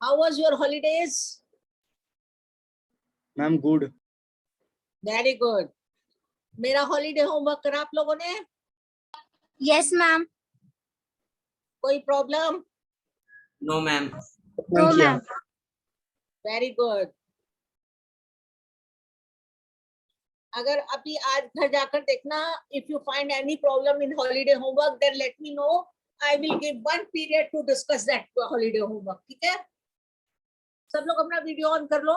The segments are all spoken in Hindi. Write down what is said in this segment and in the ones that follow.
How was your holidays? Ma'am good. Very good. मेरा हॉलीडे होमवर्क करा आप लोगों ने? Yes, ma'am. कोई problem? No, ma'am. No, ma'am. Very good. अगर अभी आज घर जाकर देखना, if you find any problem in holiday homework then let me know. I will give 1 period to discuss that holiday homework. ठीक है, सब लोग अपना वीडियो ऑन कर लो.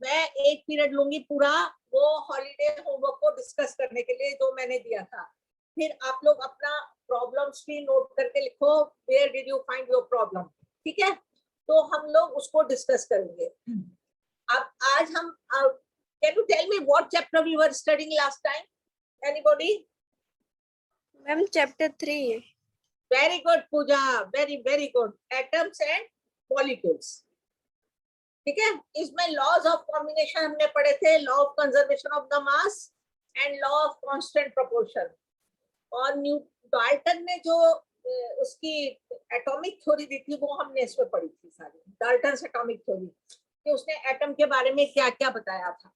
मैं 1 पीरियड लूंगी पूरा वो हॉलीडे होमवर्क को डिस्कस करने के लिए जो मैंने दिया था. फिर आप लोग अपना प्रॉब्लम्स भी नोट करके लिखो, where did you find your problem. ठीक है, तो हम लोग उसको डिस्कस करेंगे. अब आज हम can you tell me what chapter we were studying last time? Anybody? Ma'am, chapter 3. Very good, Pooja. Very good. Atoms and molecules. ठीक है, इसमें लॉज ऑफ कॉम्बिनेशन हमने पढ़े थे, law of conservation of the mass and law of constant proportion. और डाल्टन ने जो उसकी एटॉमिक थ्योरी दी थी वो हमने इसमें पढ़ी थी सारी. डाल्टन एटॉमिक थ्योरी कि उसने एटम के बारे में क्या क्या बताया था.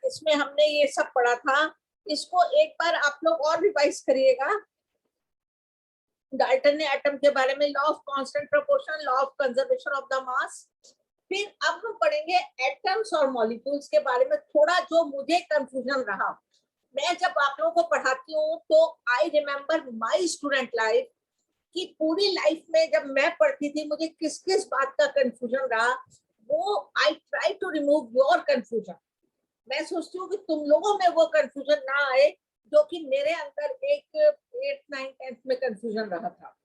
इसमें हमने ये सब पढ़ा था. इसको एक बार आप लोग और रिवाइज करिएगा. डाल्टन ने एटम के बारे में law of constant proportion, law of conservation of the mass. फिर अब हम पढ़ेंगे एटम्स और मॉलिक्यूल्स के बारे में थोड़ा जो मुझे कंफ्यूजन रहा. मैं जब आप लोगों को पढ़ाती हूँ तो I remember my student life कि पूरी लाइफ में जब मैं पढ़ती थी मुझे किस किस बात का कंफ्यूजन रहा, वो I try to remove your confusion. मैं सोचती हूँ कि तुम लोगों में वो कंफ्यूजन ना आए जो कि मेरे अंदर एक 8th 9th 10th में कंफ्यूजन रहा था.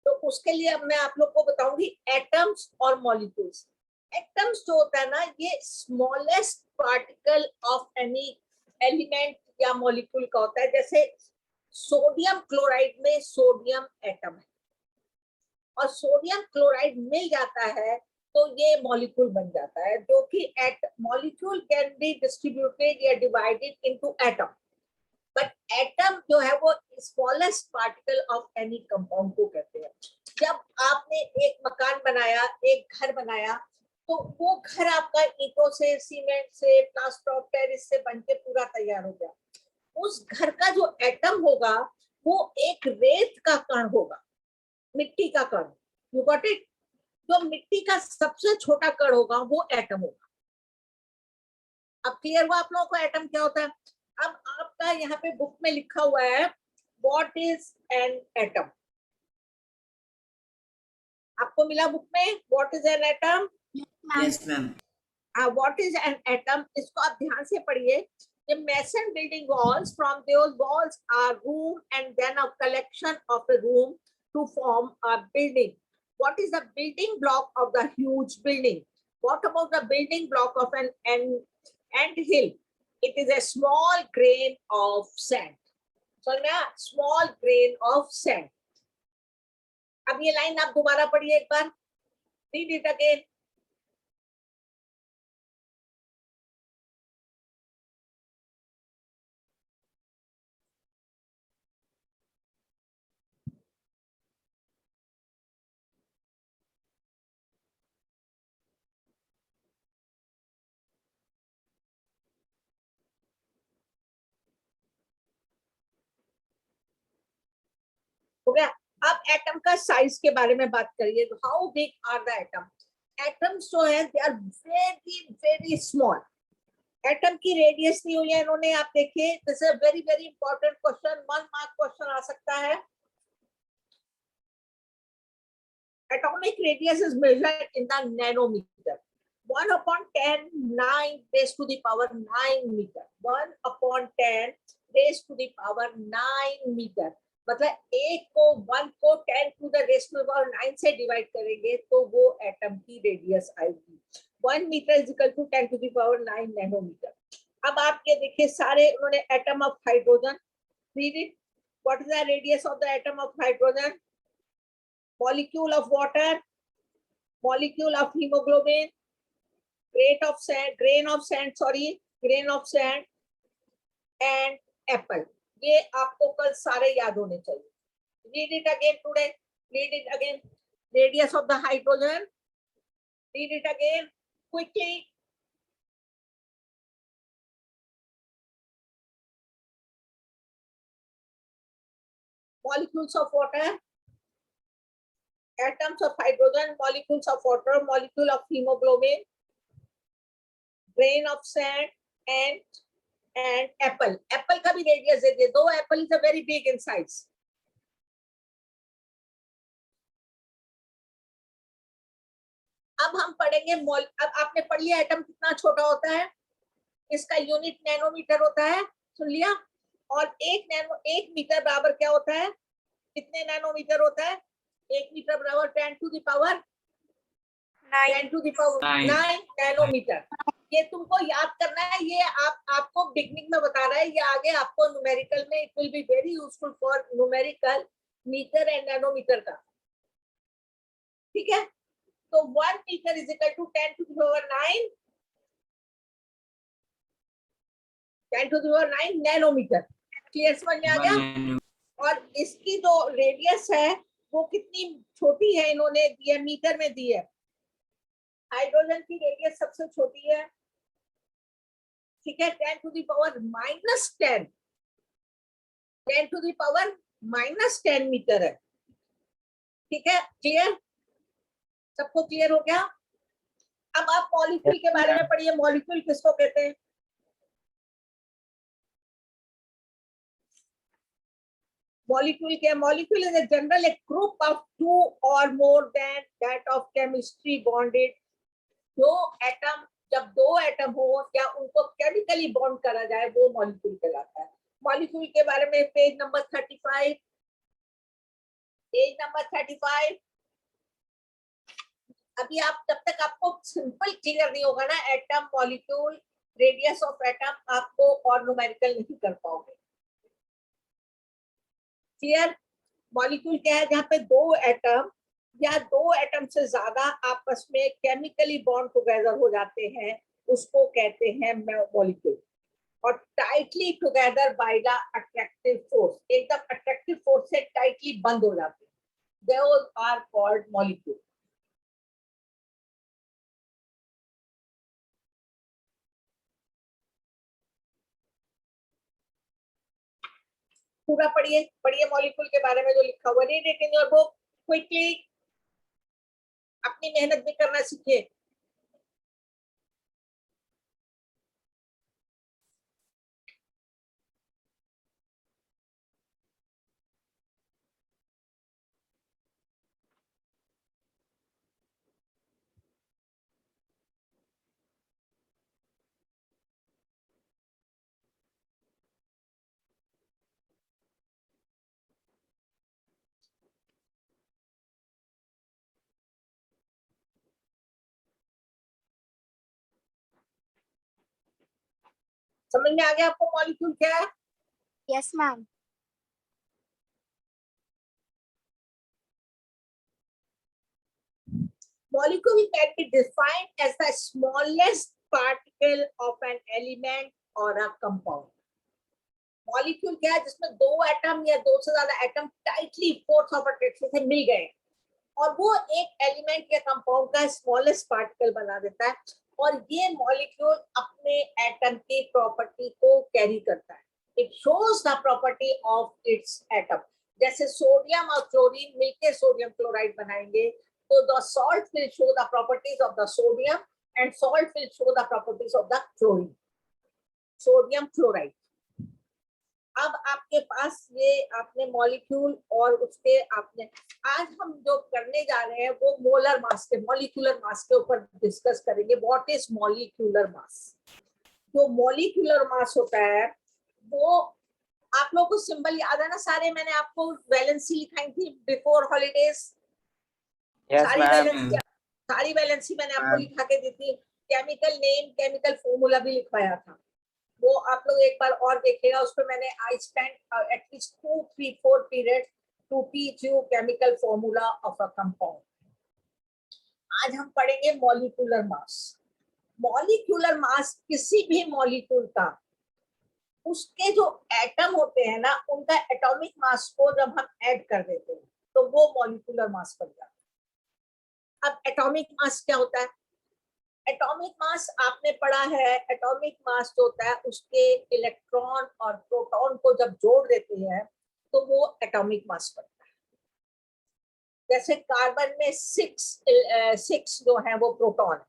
तो उसके लिए अब मैं आप लोग को बताऊंगी एटम्स और मॉलिक्यूल्स. एटम्स जो होता है ना, ये smallest particle of any element या मॉलिक्यूल का होता है. जैसे सोडियम क्लोराइड में सोडियम एटम है और सोडियम क्लोराइड मिल जाता है तो ये मॉलिक्यूल बन जाता है, जो कि मॉलिक्यूल कैन बी डिस्ट्रीब्यूटेड या divided into atom. But atom जो है वो smallest particle of any compound को कहते हैं. जब आपने एक मकान बनाया, एक घर बनाया, तो वो घर आपका ईंटों से, सीमेंट से, प्लास्टर ऑफ पेरिस से बन के पूरा तैयार हो गया. उस घर का जो एटम होगा वो एक रेत का कण होगा, मिट्टी का कण. You got it? जो मिट्टी का सबसे छोटा कण होगा वो एटम होगा. अब क्लियर हुआ आप लोगों को एटम क्या होता है? अब आपका यहाँ पे बुक में लिखा हुआ है व्हाट इज एन एटम. आपको मिला बुक में what is an atom? Yes, ma'am. What is an atom, इसको आप ध्यान से पढ़िए. The mason building walls, from those walls are room and then a collection of a room to form a building. What is the building block of the huge building? What about the building block of an ant hill? It is a small grain of sand. So now, small grain of sand. अब ये लाइन आप दोबारा पढ़िए एक बार. Read it again. हो गया. अब एटम का साइज के बारे में बात करिए. How big are the atom? Atoms जो है they are very very small. Atom की रेडियस दी हुई है इन्होंने, आप देखिए. This is very very important question, 1 mark question आ सकता है. Atomic radius is measured in the nanometre. 1/10 9 raised to the power 9 meter. 1/10 raised to the power 9 meter. मतलब 1 को 1 को 10 to the raised to the power 9 से डिवाइड करेंगे तो वो एटम की रेडियस आएगी. 1 metre is equal to 10 to the power 9 nanometre. अब आप ये देखिए सारे उन्होंने atom of hydrogen. Read it. What is the radius of the atom of hydrogen? Molecule of water, molecule of haemoglobin, grain of sand, and apple. ये आपको कल सारे याद होने चाहिए. Read it again today. Read it again. Radius of the hydrogen. Read it again quickly. Molecules of water, atoms of hydrogen, molecules of water, molecule of hemoglobin, grain of sand, and apple. Apple का भी radius दे दिए. दो apple is a very big in size. अब हम पढ़ेंगे अब आपने पढ़ लिया एटम कितना छोटा होता है. इसका यूनिट नैनोमीटर होता है. सुन लिया. और एक मीटर बराबर क्या होता है? कितने नैनोमीटर होता है? 1 मीटर बराबर 10 to the power 9 नैनोमीटर. ये तुमको याद करना है. ये आपको बिगनिंग में बता रहा है. ये आगे आपको न्यूमेरिकल में it will be very useful for numerical meter and nanometer का. ठीक है. तो 1 metre is equal to 10 to the power 9 10 to the power 9 nanometer. Clear समझ में आ गया. और इसकी जो रेडियस है वो कितनी छोटी है इन्होंने दी है, मीटर में दी है. हाइड्रोजन की रेडियस सबसे छोटी है. ठीक है. 10 to the power -10 10 to the power -10 metre है. ठीक है. क्लियर. सबको क्लियर हो गया. अब आप मॉलिक्यूल के बारे में पढ़िए. मॉलिक्यूल किसको कहते हैं? Molecule क्या? Molecule is a general a group of 2 or more than that of chemistry bonded. जब दो एटम हो या उनको केमिकली बॉन्ड करा जाए वो मॉलिक्यूल कहलाता है. मॉलिक्यूल के बारे में पेज नंबर 35. अभी आप जब तक आपको सिंपल क्लियर नहीं होगा ना atom, molecule, radius of atom, आपको और न्यूमेरिकल नहीं कर पाओगे. क्लियर. मॉलिक्यूल क्या है? जहाँ पे दो एटम या दो एटम से ज्यादा आपस में केमिकली बॉन्ड टुगेदर हो जाते हैं उसको कहते हैं मॉलिक्यूल. और tightly together by the attractive force. एकदम अट्रैक्टिव फोर्स से टाइटली बंद हो जाते हैं. Those are called molecule. पूरा पढ़िए मॉलिक्यूल के बारे में जो लिखा हुआ. Read it in your book quickly. अपनी मेहनत भी करना सीखिए. समझ में आ गया आपको मॉलिक्यूल क्या है? Yes, ma'am. Molecule can be defined as the smallest particle of an element or a compound. Molecule क्या है? जिसमें दो एटम या दो से ज्यादा atom tightly force of attraction से मिल गए और वो एक एलिमेंट या कंपाउंड का स्मॉलेस्ट पार्टिकल बना देता है. और ये मॉलिक्यूल अपने एटम की प्रॉपर्टी को कैरी करता है. It shows the property of its atom. जैसे सोडियम और क्लोरीन मिलकर सोडियम क्लोराइड बनाएंगे तो the salt will show the properties of the sodium and salt will show the properties of the chlorine. Sodium chloride. अब आपके पास ये आपने मॉलिक्यूल और उसके आपने आज हम जो करने जा रहे हैं वो मोलर मास के मॉलिक्यूलर मास के ऊपर डिस्कस करेंगे. What is molecular mass? जो मॉलिक्यूलर मास होता है वो आप लोगों को सिंबल याद है ना सारे? मैंने आपको वैलेंसी लिखाई थी बिफोर हॉलीडेज. सारी वैलेंसी मैंने आपको लिखा के दी थी. केमिकल नेम, केमिकल फॉर्मूला भी लिखवाया था. वो आप लोग एक बार और देखिएगा. उस पर मैंने I spend at least 2-3-4 period to teach you chemical formula of a compound. आज हम पढ़ेंगे मॉलिक्यूलर मास. मॉलिक्यूलर मास किसी भी मॉलिक्यूल का उसके जो एटम होते हैं ना, उनका एटॉमिक मास को जब हम ऐड कर देते हैं तो वो मॉलिक्यूलर मास बन जाता है। अब एटॉमिक मास क्या होता है? एटॉमिक मास आपने पढ़ा है, एटॉमिक मास जो होता है उसके इलेक्ट्रॉन और प्रोटॉन को जब जोड़ देते हैं तो वो एटॉमिक मास बनता है। जैसे कार्बन में सिक्स जो है वो प्रोटॉन है,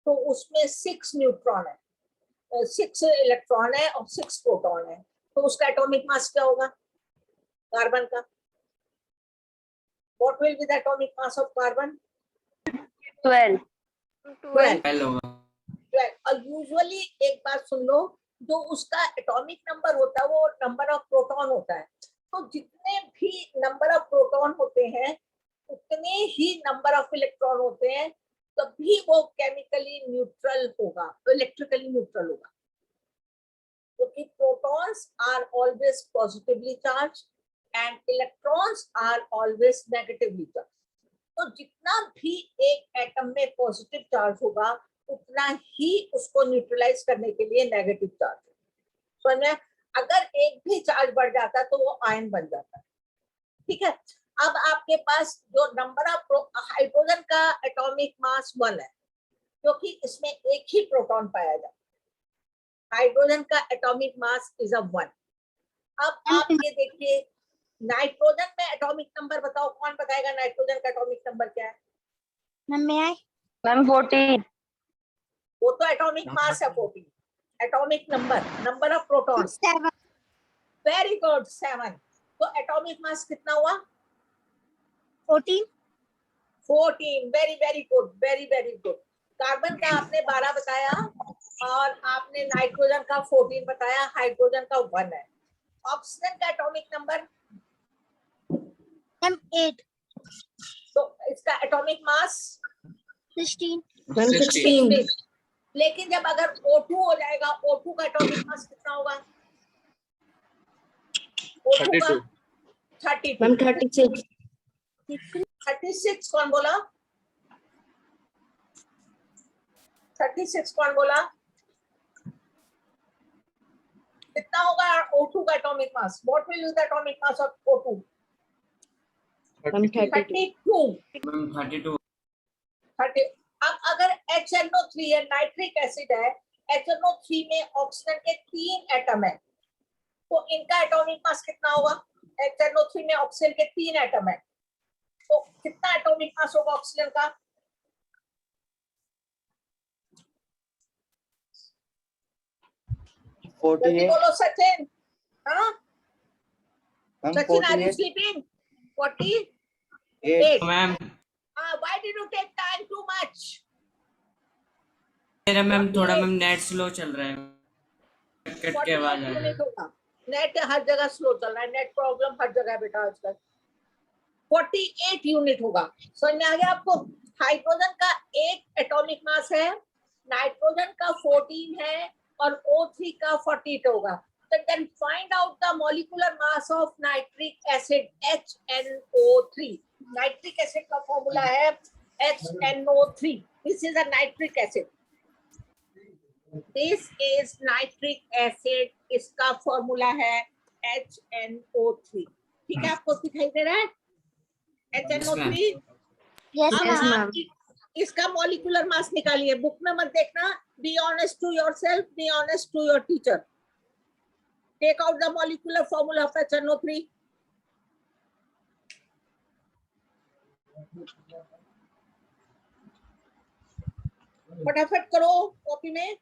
तो उसमें 6 न्यूट्रॉन है, 6 इलेक्ट्रॉन है और 6 प्रोटॉन है, तो उसका एटॉमिक मास क्या होगा कार्बन का? What will be the atomic mass of carbon? 12. 12. 12 होगा। 12. और यूजुअली एक बात सुन लो, जो उसका एटॉमिक नंबर होता है वो नंबर ऑफ प्रोटॉन होता है। तो जितने भी नंबर ऑफ प्रोटॉन होते हैं उतने ही नंबर ऑफ इलेक्ट्रॉन होते हैं, तभी वो केमिकली न्यूट्रल होगा, इलेक्ट्रिकली न्यूट्रल होगा। क्योंकि protons are always positively charge and electrons are always negatively charge. तो जितना भी एक एटम में पॉजिटिव चार्ज होगा उतना ही उसको न्यूट्रलाइज करने के लिए नेगेटिव चार्ज है। समझ में? अगर एक भी चार्ज बढ़ जाता है तो वो आयन बन जाता है। ठीक है, अब आपके पास जो नंबर ऑफ हाइड्रोजन का एटॉमिक मास 1 है, क्योंकि इसमें एक ही प्रोटॉन पाया जाता है। हाइड्रोजन का एटॉमिक मास इज अ 1। अब आप ये देखिए, नाइट्रोजन में एटॉमिक नंबर बताओ, कौन बताएगा नाइट्रोजन का एटॉमिक नंबर क्या है? मैम 14. वो तो एटॉमिक मास है 14। Atomic number of protons, 7. Very good, 7। तो एटॉमिक मास कितना हुआ? 14. 14। Very very good, very very good. Carbon का आपने 12 बताया और आपने नाइट्रोजन का 14 बताया, हाइड्रोजन का 1 है। ऑक्सीजन का एटॉमिक नंबर 8. तो इसका एटॉमिक मास 16. 16। लेकिन जब अगर O2 हो जाएगा, O2 का एटॉमिक मास कितना होगा? O2 का 32। 36 कौन बोला? 36 कौन बोला? कितना होगा O2 का atomic mass? What will be the atomic mass of O2? 32। 32। 30। अब अगर HNO3 है, नाइट्रिक एसिड है, HNO3 में ऑक्सीजन के 3 एटम है, तो इनका एटॉमिक मास कितना होगा? HNO3 में ऑक्सीजन के 3 एटम है, तो कितना एटॉमिक मास होगा ऑक्सीजन का? जल्दी बोलो सचिन। हाँ Sachin, are you sleeping? 48। Ma'am Why did you take time too much? मेरा मैम थोड़ा मैम नेट स्लो चल रहा है, कट के आवाज आ रही है। नेट हर जगह स्लो चल रहा है, नेट प्रॉब्लम हर जगह बेटा आजकल। 48 यूनिट होगा। समझ में आ गया आपको? हाइड्रोजन का 1 एटॉमिक मास है, नाइट्रोजन का 14 है और O3 का 48 होगा। तो then find out the molecular mass of nitric acid HNO3। Nitric acid का फॉर्मूला है HNO3। This is a nitric acid, this is nitric acid, इसका फॉर्मूला है HNO3। ठीक है, आपको दिखाई दे रहा है HNO3? Yes, अब ma'am. आप इसका मॉलिक्यूलर मास निकालिए, बुक में मत देखना। Be honest to yourself, be honest to your teacher. Take out the molecular formula of HNO3। फटाफट करो कॉपी में।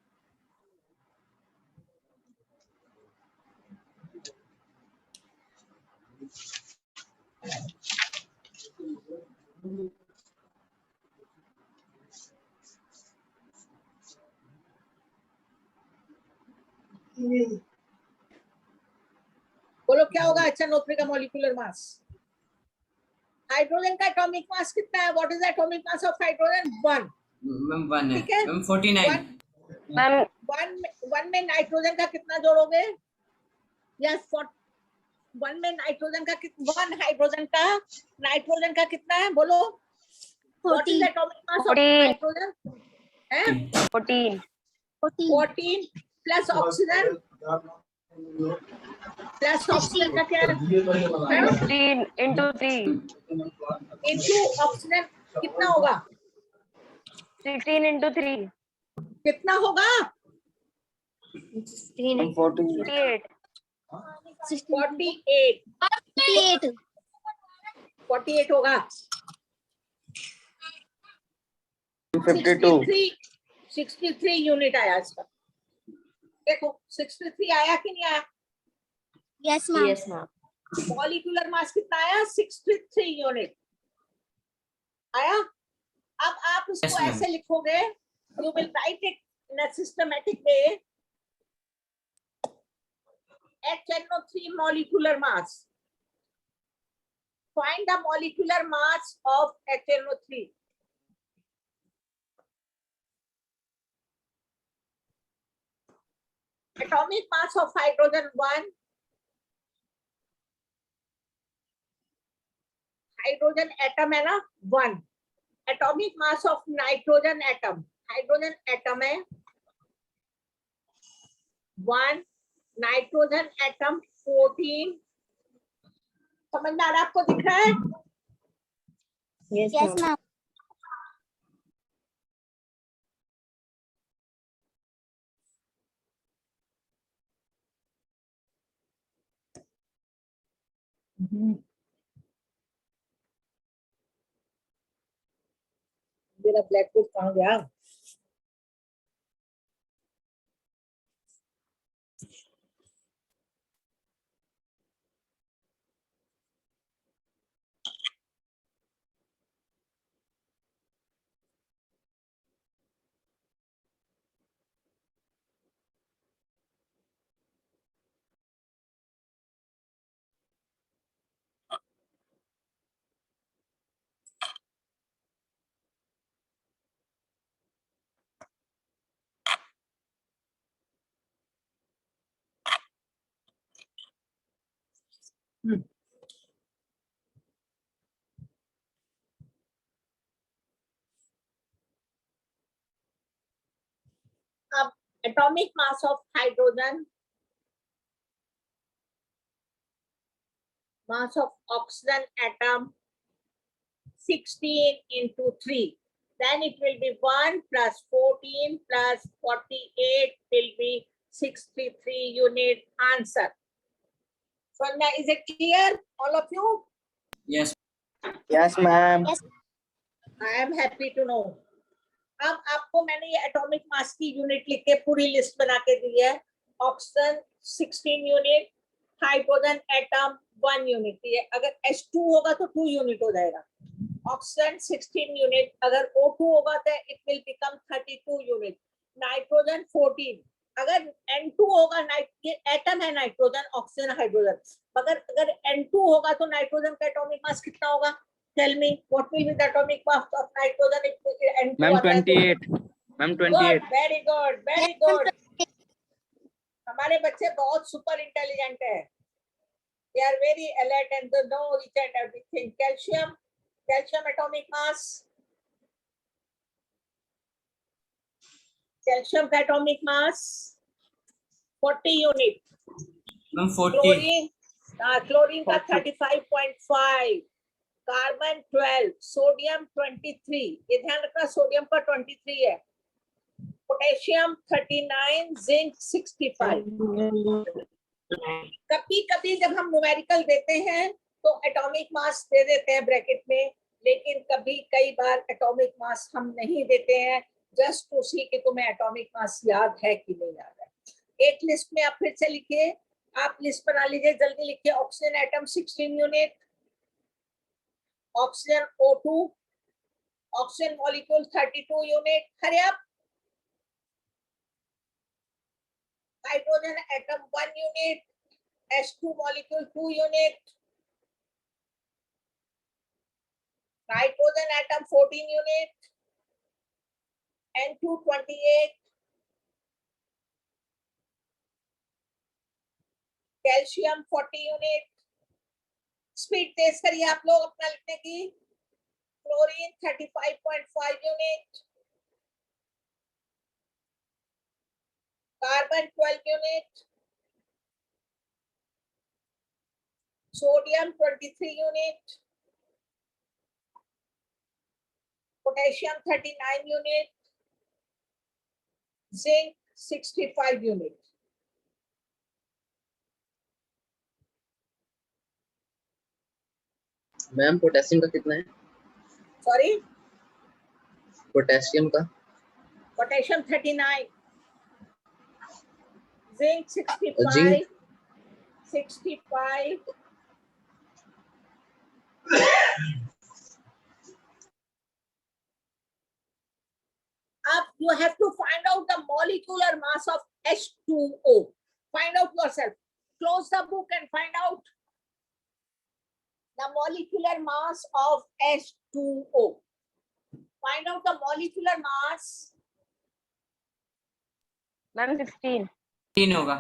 बोलो क्या होगा HNO3 का मॉलिक्यूलर मास? हाइड्रोजन का एटॉमिक मास कितना है? What is the atomic mass of hydrogen? 1। Ma'am 1 है। ठीक है, मैम 49। Ma'am, 1 में नाइट्रोजन का कितना जोड़ोगे? यस, 1 में नाइट्रोजन का 1 नाइट्रोजन का कितना है बोलो? What is the atomic mass of 14. Nitrogen? 14. 14 plus oxygen plus oxygen का क्या है? 3 into 3. इनटू ऑक्सीजन कितना होगा? 16 into 3. कितना होगा? 16 48. 48 48 48 होगा। 52 63 यूनिट आया इसका। देखो 63 आया कि नहीं आया? yes ma'am Yes, ma'am. Molecular mass कितना आया? 63 यूनिट आया। अब आप इसको Yes, ma'am. ऐसे लिखोगे, you will write it in a systematic way. HNO3 molecular mass. Find the molecular mass of HNO3. Atomic mass of hydrogen 1. Hydrogen atom है ना 1. Atomic mass of nitrogen atom. Hydrogen atom है 1. Nitrogen atom 14. समझ में आ रहा है? आपको दिख रहा है? Yes, yes ma'am मेरा ब्लैक बोर्ड कहाँ गया? अब atomic mass of hydrogen, mass of oxygen atom 16 into 3. Then it will be 1 plus 14 plus 48 will be 63 unit answer. So now is it clear, all of you? Yes. yes ma'am I am happy to know. अब आपको मैंने ये एटॉमिक मास की यूनिट लिख के पूरी लिस्ट बना के दी है। Oxygen 16 unit, hydrogen atom 1 unit दी है। अगर H2 होगा तो 2 यूनिट हो जाएगा। ऑक्सीजन 16 यूनिट, अगर O2 होगा तो it will become 32 unit. Nitrogen 14, अगर N2 होगा, ये एटम है नाइट्रोजन, ऑक्सीजन, हाइड्रोजन, मगर अगर N2 होगा तो नाइट्रोजन का एटॉमिक मास कितना होगा? Tell me what will be the atomic mass of nitrogen if N2 ma'am आता है तो? 28 ma'am 28 Good, very good, very good. हमारे बच्चे बहुत सुपर इंटेलिजेंट है। They are very alert and they know each and everything. Calcium, calcium atomic mass. Calcium का atomic mass 40 unit. Ma'am, 40. Chlorine, chlorine का 35.5. कार्बन 12, सोडियम 23, ये ध्यान रखना सोडियम का 23 है। Potassium 39, zinc 65। कभी कभी जब हम न्यूमेरिकल देते हैं तो एटॉमिक मास दे देते हैं ब्रैकेट में, लेकिन कभी कई बार एटॉमिक मास हम नहीं देते हैं, जस्ट टू सी कि तुम्हें एटॉमिक मास याद है कि नहीं याद है। एक लिस्ट में आप फिर से लिखिए, आप लिस्ट बना लीजिए, जल्दी लिखिए। Oxygen atom 16 unit, oxygen O2, oxygen molecule 32 unit. Hurry up. Hydrogen atom 1 unit, H2 molecule 2 unit, nitrogen atom 14 unit, N2 28, calcium 40 unit. Speed तेज करिए आप लोग अपना लिखने की। Chlorine 35.5 unit, carbon 12 unit, Sodium 23 unit, potassium 39 unit, zinc 65 unit. Ma'am potassium का कितना है? Sorry, पोटेशियम का potassium 39, zinc 65, Zinc? 65. Up, you have to find out the molecular mass of H2O. Find out yourself. Close the book and find out the molecular mass of H2O. Find out the molecular mass ma'am 16 3 होगा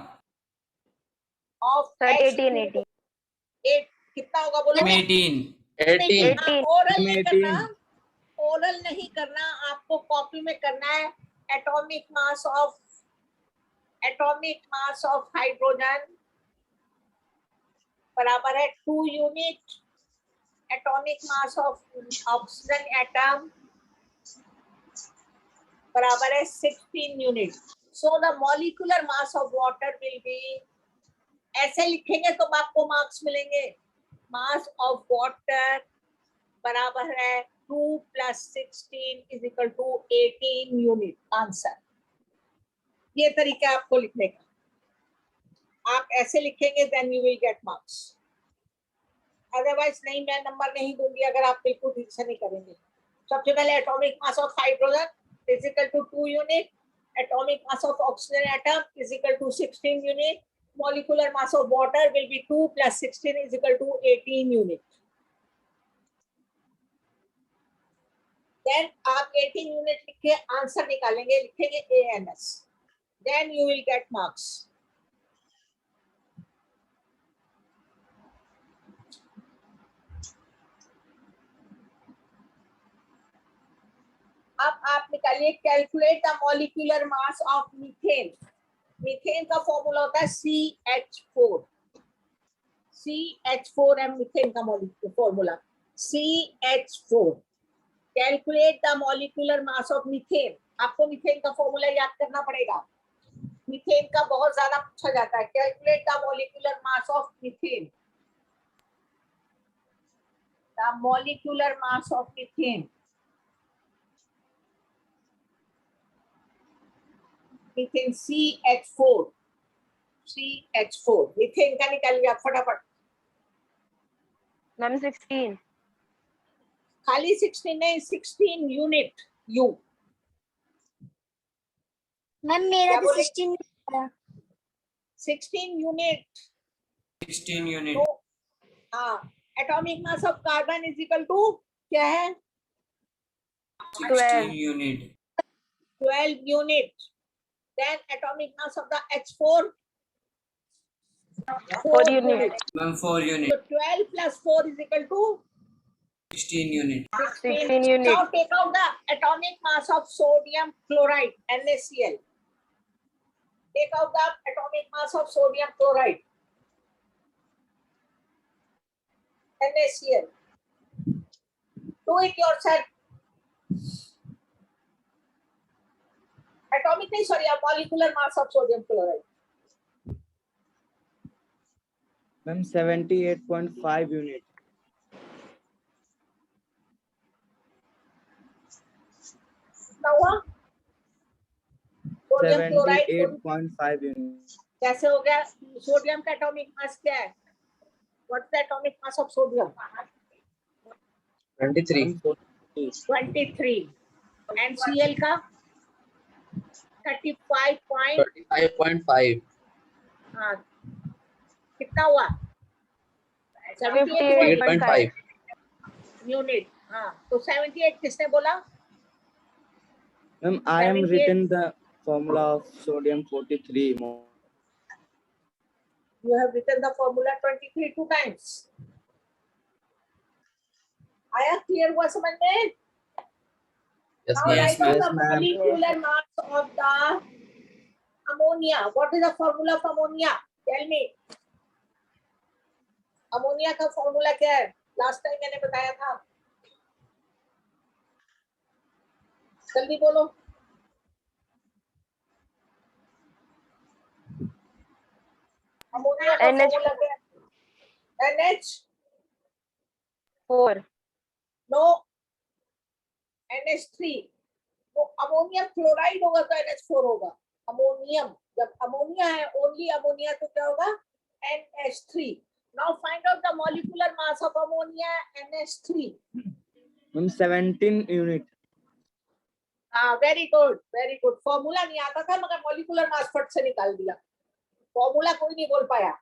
of सर 18 H2O. 18 8 कितना होगा बोलो? 18 18 18 ओरल नहीं करना, 18 ओरल नहीं करना, आपको कॉपी में करना है. एटॉमिक मास ऑफ हाइड्रोजन बराबर है 2 unit. Atomic mass of oxygen atom बराबर है 16 unit. So the molecular mass of water will be, ऐसे लिखेंगे तो आपको मार्क्स मिलेंगे. मास ऑफ वाटर बराबर है 2 + 16 = 18 यूनिट. आंसर. ये तरीका है आपको लिखने का. आप ऐसे लिखेंगे then you will get marks. Otherwise नहीं, मैं नंबर नहीं दूंगी अगर आप बिल्कुल ठीक से नहीं करेंगे. सबसे पहले atomic mass of hydrogen = 2 unit. Atomic mass of oxygen atom = 16 unit. molecular mass of water will be 2 + 16 = 18 unit. Then आप 18 यूनिट लिख के आंसर निकालेंगे, लिखेंगे ANS. Then you will get marks. अब आप निकालिए calculate the molecular mass of methane. Methane का फॉर्मूला होता है CH4. CH4 है मीथेन का formula. CH4. Calculate the molecular mass of methane. आपको मीथेन का फॉर्मूला याद करना पड़ेगा. मीथेन का बहुत ज्यादा पूछा जाता है. Calculate the molecular mass of methane. The molecular mass of methane. Methane CH4. CH4 methane का निकालिए आप फटाफट. मैम 16 खाली 16 नहीं, 16 यूनिट. यू मैम मेरा क्या तो बोले? 16 16 यूनिट. 16 यूनिट. हाँ. एटॉमिक मास ऑफ कार्बन = क्या है? 16 unit. 12 unit. Then atomic mass of the H4 4 unit. Ma'am 4 So unit. 12 + 4 = 16 unit. 16 unit. Now take out the atomic mass of sodium chloride NaCl. Take out the atomic mass of sodium chloride NaCl. Do it yourself. Atomic नहीं, sorry, molecular mass of sodium chloride. Ma'am 78.5 unit. कितना हुआ? Sodium chloride 78.5 unit. कैसे हो गया? सोडियम का एटॉमिक मास क्या है? What the atomic mass of sodium? 23. 23. NaCl का 35. 35.5. हाँ, कितना हुआ? 58.5 यूनिट. हाँ, तो 78 किसने बोला? Ma'am I am written the formula of sodium 43. You have written the formula 23 2 times. आया? क्लियर हुआ समझ में? Yes, Now ma'am. write down Yes, the ma'am. molecular mass of the ammonia. What is the formula of ammonia? Tell me. Ammonia का फॉर्मूला क्या है? लास्ट टाइम मैंने बताया था, जल्दी बोलो। अमोनिया का NH4 फॉर्मूला क्या है? No, NH3। तो अमोनियम क्लोराइड होगा तो NH4 होगा। अमोनियम, जब अमोनिया है, ओनली अमोनिया, तो क्या होगा? NH3। Now find out the molecular mass of ammonia NH3। Ma'am 17 unit. हाँ, very good very good. Formula नहीं आता था मगर मॉलिक्यूलर मास फट से निकाल दिया। फॉर्मूला कोई नहीं बोल पाया।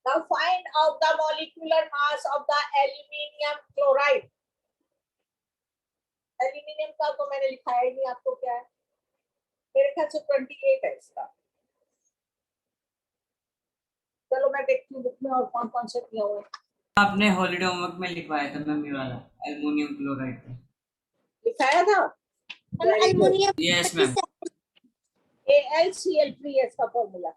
Now find out the molecular mass of the aluminium chloride। Aluminium का तो मैंने लिखा ही नहीं, आपको क्या है? मेरे ख्याल से 28 है इसका। चलो मैं देखती हूँ बुक में और कौन कौन से दिया हुआ है। आपने हॉलीडे होमवर्क में लिखवाया था मम्मी वाला एल्युमिनियम क्लोराइड का। लिखाया था? Ma'am very good. Aluminium yes ma'am. AlCl3 है इसका फॉर्मूला।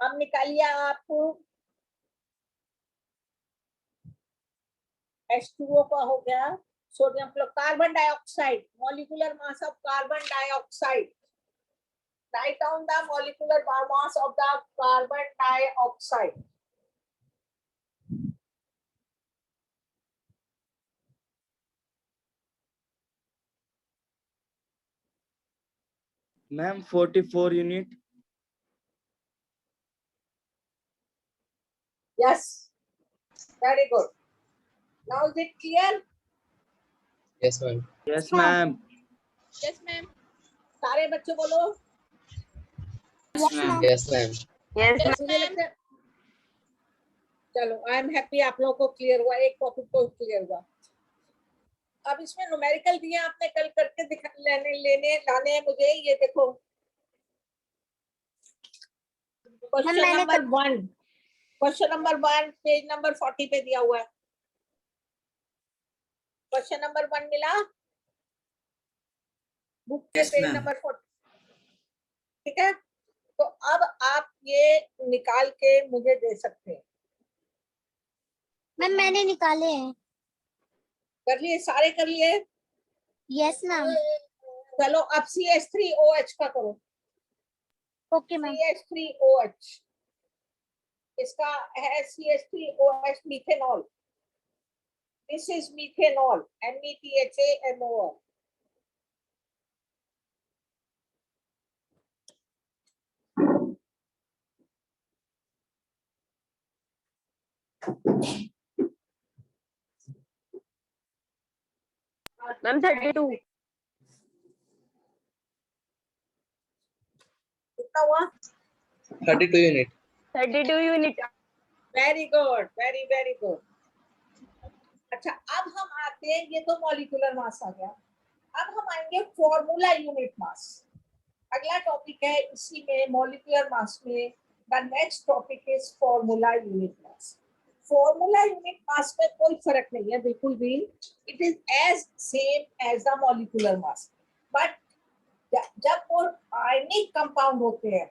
अब निकालिए आप H2O का हो गया, sodium carbon dioxide, molecular mass of carbon dioxide. Write down the molecular mass of the carbon dioxide। Ma'am 44 unit. Yes, very good। Now is it clear? Yes, ma'am. Yes ma'am. Yes, ma'am। सारे बच्चे बोलो। Yes ma'am. Yes, ma'am. Yes, Yes, मुझे लगता है। चलो, आई एम हैप्पी आप लोगों को क्लियर हुआ, एक टॉपिक को क्लियर हुआ। अब इसमें न्यूमेरिकल दिए आपने, कल करके दिखा लेने लाने हैं मुझे। ये देखो क्वेश्चन मैंने number 1, question number 1 page number 40 पे दिया हुआ है। क्वेश्चन नंबर 1 मिला बुक के यस पेज मैम। नंबर 40, ठीक है? तो अब आप ये निकाल के मुझे दे सकते हैं। मैम मैंने निकाले हैं। कर लिए? सारे कर लिए? Yes ma'am. चलो अब CH3OH का करो। Okay ma'am. CH3OH, इसका है CH3OH methanol. This is methanol, METHANOL। ma'am 32. कितना हुआ? 32 unit. 32 unit. Very good very very good. अच्छा, अब हम आते हैं, ये तो मॉलिक्यूलर मास आ गया। अब हम आएंगे फॉर्मूला यूनिट मास। अगला टॉपिक है इसी में, मॉलिक्यूलर मास में। The next topic is formula unit mass. Formula unit mass में कोई फर्क नहीं है बिल्कुल भी। It is as same as the molecular mass, but जब वो आयनिक कंपाउंड होते हैं,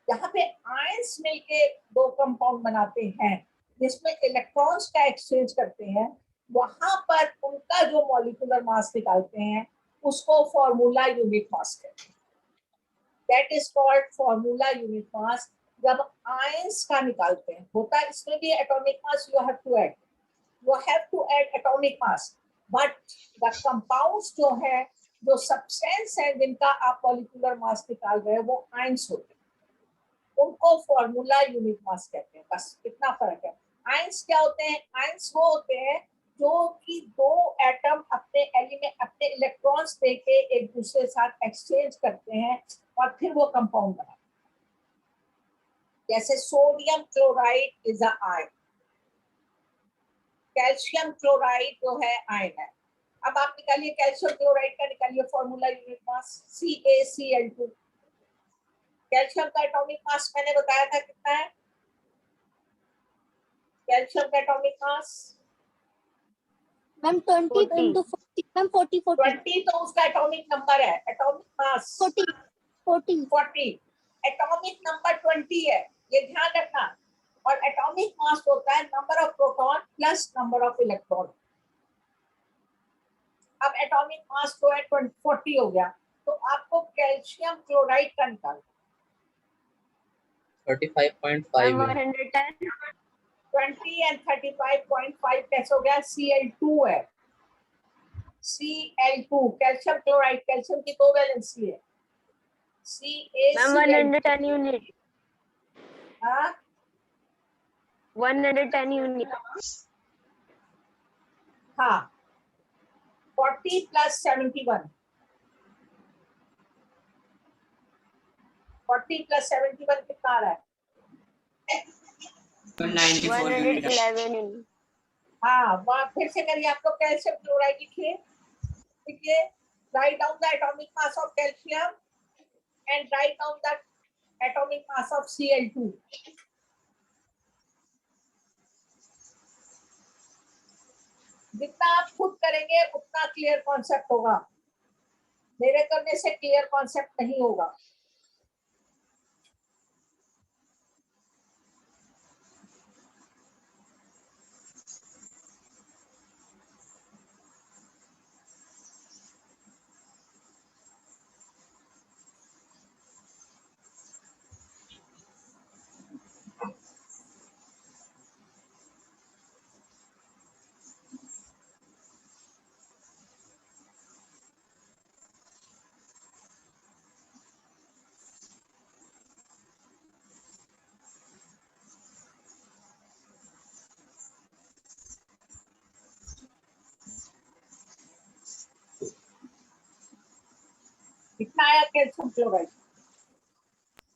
जहाँ पे आयंस मिलके दो कंपाउंड बनाते हैं जिसमें इलेक्ट्रॉन्स का एक्सचेंज करते हैं, वहां पर उनका जो मॉलिक्यूलर मास निकालते हैं उसको फॉर्मूला यूनिट मास कहते हैं। That is called formula unit mass. जब आयंस का निकालते हैं, होता है इसमें भी atomic mass you have to add atomic mass, but the compounds जो है, जो सब्सटेंस है जिनका आप मॉलिक्यूलर मास निकाल रहे हैं, वो आयंस होते हैं, उनको फॉर्मूला यूनिट मास कहते हैं। बस इतना फर्क है। आयंस क्या होते हैं? आयंस वो होते हैं जो कि दो एटम अपने एलिमेंट, अपने इलेक्ट्रॉन्स देके एक दूसरे के साथ एक्सचेंज करते हैं और फिर वो कंपाउंड बनाते हैं। जैसे sodium chloride is a ion, calcium chloride जो है आयन है। अब आप निकालिए कैल्शियम क्लोराइड का, निकालिए फॉर्मूला यूनिट मास CaCl2। कैल्शियम का एटॉमिक मास मैंने बताया था कितना है? कैल्शियम का atomic mass ma'am 20 40. into 40 ma'am 40 20 तो उसका एटॉमिक नंबर है, एटॉमिक मास 40 40, एटॉमिक नंबर 20 है, ये ध्यान रखना। और एटॉमिक मास होता है number of proton plus number of electron. अब एटॉमिक मास तो है 40 हो गया, तो आपको कैल्शियम क्लोराइड का निकालना 35.5 Ma'am, unit. 110. 20 एंड 35.5 कैसे हो गया? Cl2 है, Cl2 कैल्शियम क्लोराइड, कैल्शियम की दो वैलेंसी है, Ma'am, CaCl। 110 unit. हाँ 110 unit. हाँ 40 प्लस 71, 40 प्लस 71 कितना आ रहा है? 94 यूनिट 111 unit. हाँ वहाँ फिर से करिए, आप लोग कैल्शियम क्लोराइड लिखिए, लिखिए, write down the atomic mass of calcium and write down the atomic mass of Cl2। जितना आप खुद करेंगे उतना क्लियर कॉन्सेप्ट होगा, मेरे करने से क्लियर कॉन्सेप्ट नहीं होगा। कितना आया calcium chloride?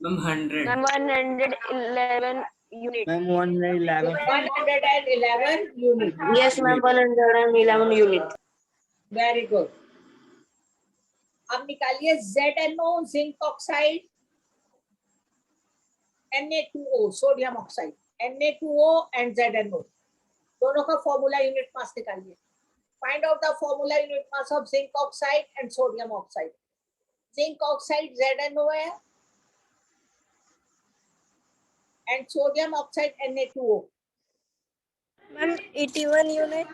Ma'am 100 Ma'am, 111 unit. Ma'am 111 111 unit. Yes, ma'am, 111 unit. Very good. अब निकालिए ZnO zinc oxide, Na2O sodium oxide, Na2O and ZnO दोनों का फॉर्मूला यूनिट मास निकालिए। Find out the formula unit mass of zinc oxide and sodium oxide. Zinc oxide ZnO है and sodium oxide Na2O। Ma'am, 81 unit.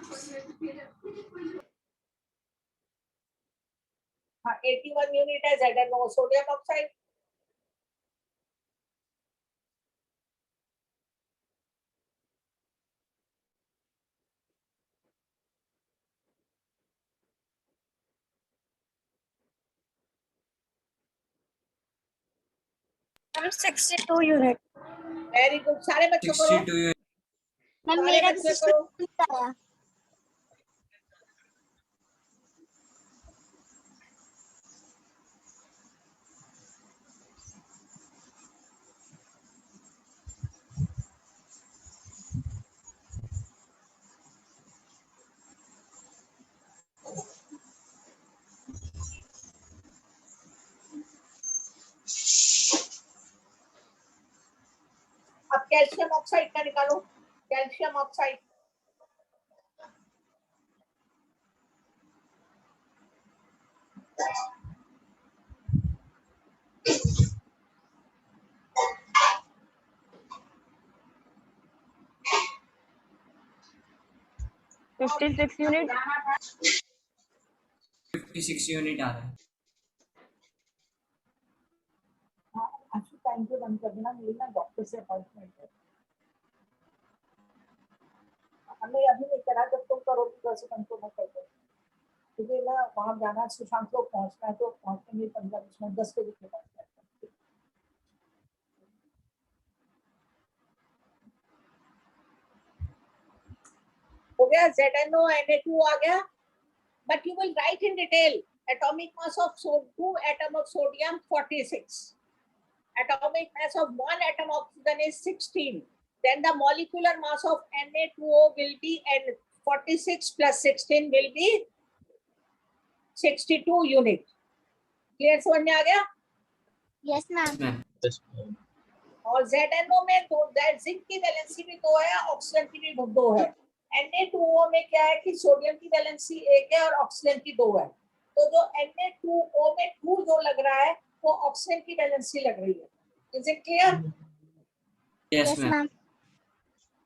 हाँ 81 यूनिट है ZnO, sodium oxide ma'am 62 unit. Very good. सारे बच्चों करो, 62 यूनिट मैम सारे मेरा भी बच्चे 62 करो। यूनिट आया। अब कैल्शियम ऑक्साइड का निकालो, कैल्शियम ऑक्साइड $56 unit. 56 यूनिट आ रहा है। अच्छी टाइम पे बंद कर देना, मेरी ना डॉक्टर से अपॉइंटमेंट है। हमने अभी नहीं करा, जब तुम करोगे तो ऐसे कंट्रोल में कर दो, क्योंकि ना वहां जाना है, सुशांत लोग पहुंचना है, तो पहुंचने में 15-20 मिनट 10 बजे के बाद हो गया। ZnO Na2 आ गया, but you will write in detail. Atomic mass of 2 atom of sodium 46. Atomic mass of 1 atom of oxygen is 16. Then the molecular mass of Na2O will be, and 46 plus 16 will be 62 unit. Clear समझ में आ गया? Yes ma'am. Ma'am Yes, ma'am. और ZnO में दो, जिंक की वैलेंसी भी 2 है, ऑक्सीजन की भी 2 है। Na2O में क्या है कि सोडियम की वैलेंसी 1 है और ऑक्सीजन की 2 है, तो जो Na2O में 2 जो लग रहा है वो ऑक्सीजन की वैलेंसी लग रही है। Is it clear? Yes Yes, ma'am. ma'am.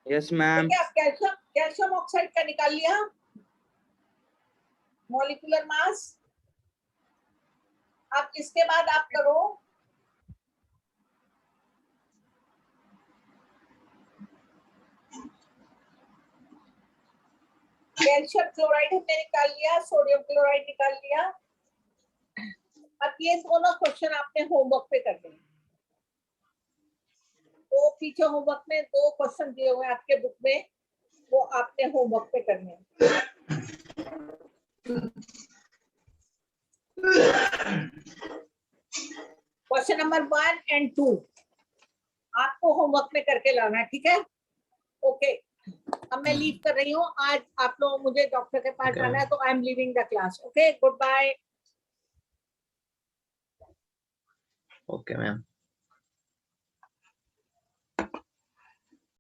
Yes, ma'am. ठीक है, आप कैल्शियम ऑक्साइड का निकाल लिया मॉलिक्यूलर मास। अब इसके बाद आप करो कैल्शियम क्लोराइड हमने निकाल लिया, सोडियम क्लोराइड निकाल लिया। अब ये दोनों क्वेश्चन आपने होमवर्क पे करने हैं। तो पीछे होमवर्क में 2 क्वेश्चन दिए हुए हैं आपके बुक में, वो आपने होमवर्क पे करने हैं। क्वेश्चन नंबर 1 एंड 2 आपको होमवर्क में करके लाना है, ठीक है? ओके, अब मैं लीव कर रही हूँ। आज आप लोग, मुझे डॉक्टर के पास जाना है, तो I am leaving the class. Okay, good bye. Okay, ma'am.